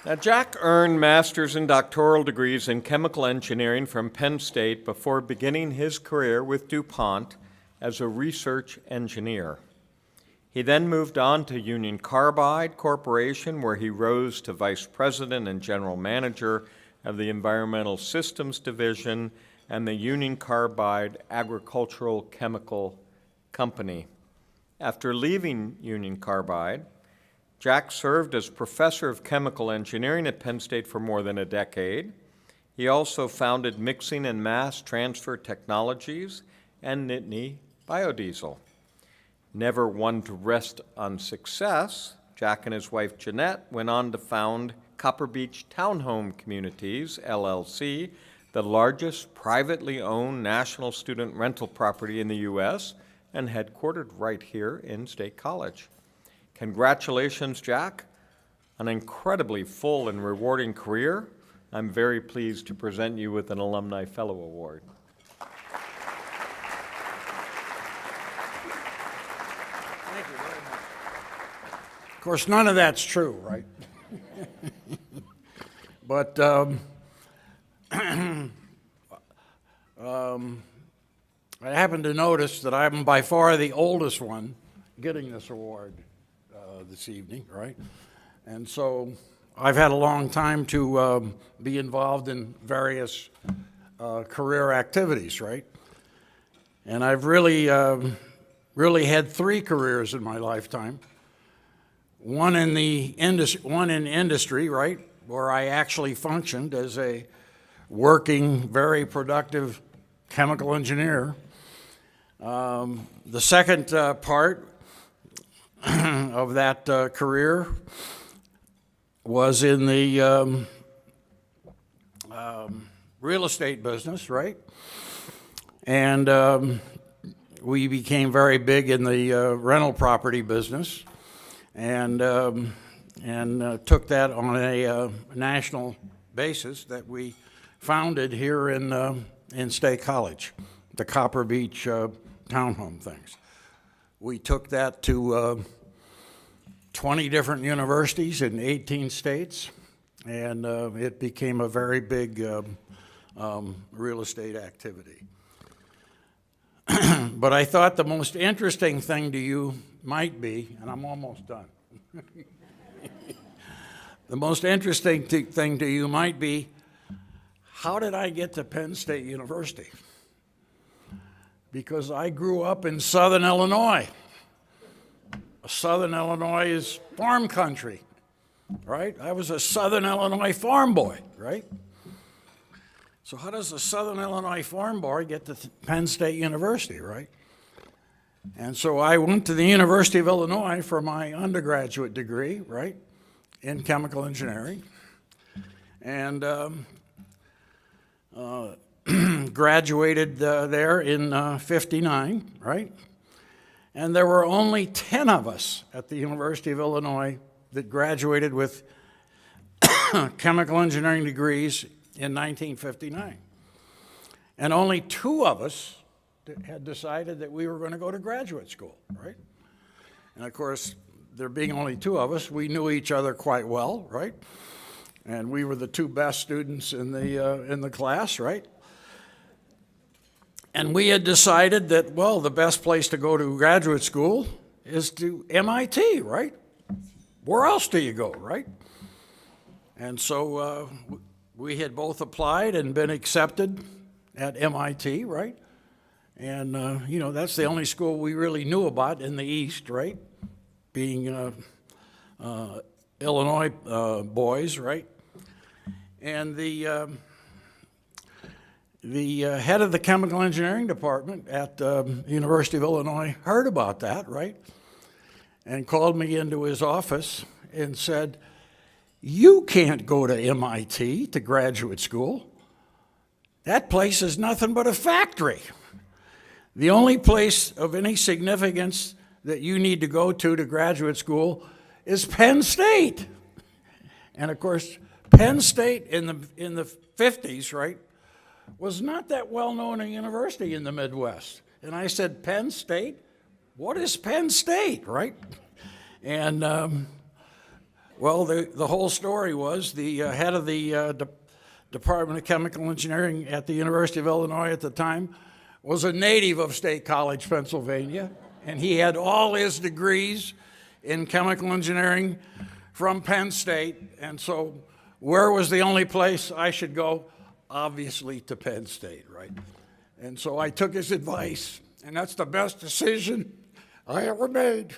Now, Jack earned master's and doctoral degrees in chemical engineering from Penn State before beginning his career with DuPont as a research engineer. He then moved on to Union Carbide Corporation, where he rose to vice president and general manager of the Environmental Systems Division and the Union Carbide Agricultural Chemical Company. After leaving Union Carbide, Jack served as professor of chemical engineering at Penn State for more than a decade. He also founded Mixing and Mass Transfer Technologies and Nittany Biodiesel. Never one to rest on success, Jack and his wife Jeanette went on to found Copper Beach Townhome Communities, LLC, the largest privately owned national student rental property in the U.S. and headquartered right here in State College. Congratulations, Jack, an incredibly full and rewarding career. I'm very pleased to present you with an Alumni Fellow Award. Thank you very much. Of course, none of that's true, right? But I happen to notice that I'm by far the oldest one getting this award this evening, right? And so I've had a long time to be involved in various career activities, right? And I've really had three careers in my lifetime. One in industry, right, where I actually functioned as a working, very productive chemical engineer. The second part of that career was in the real estate business, right? And we became very big in the rental property business, and took that on a national basis that we founded here in State College, the Copper Beach townhome things. We took that to 20 different universities in 18 states, and it became a very big real estate activity. But I thought the most interesting thing to you might be, and I'm almost done. The most interesting thing to you might be, how did I get to Penn State University? Because I grew up in Southern Illinois. Southern Illinois is farm country, right? I was a Southern Illinois farm boy, right? So how does a Southern Illinois farm boy get to Penn State University, right? And so I went to the University of Illinois for my undergraduate degree, right, in chemical engineering, and graduated there in '59, right? And there were only 10 of us at the University of Illinois that graduated with chemical engineering degrees in 1959. And only 2 of us had decided that we were going to go to graduate school, right? And of course, there being only 2 of us, we knew each other quite well, right? And we were the 2 best students in the class, right? And we had decided that, well, the best place to go to graduate school is to MIT, right? Where else do you go, right? And so we had both applied and been accepted at MIT, right? And, that's the only school we really knew about in the East, right? Being Illinois boys, right? And the head of the chemical engineering department at the University of Illinois heard about that, right? And called me into his office and said, "You can't go to MIT to graduate school. That place is nothing but a factory. The only place of any significance that you need to go to graduate school is Penn State." And of course, Penn State in the 50s, right, was not that well-known a university in the Midwest. And I said, "Penn State? What is Penn State?" right? And Well, the whole story was the head of the Department of Chemical Engineering at the University of Illinois at the time was a native of State College, Pennsylvania, and he had all his degrees in chemical engineering from Penn State, and so where was the only place I should go? Obviously to Penn State, right? And so I took his advice, and that's the best decision I ever made.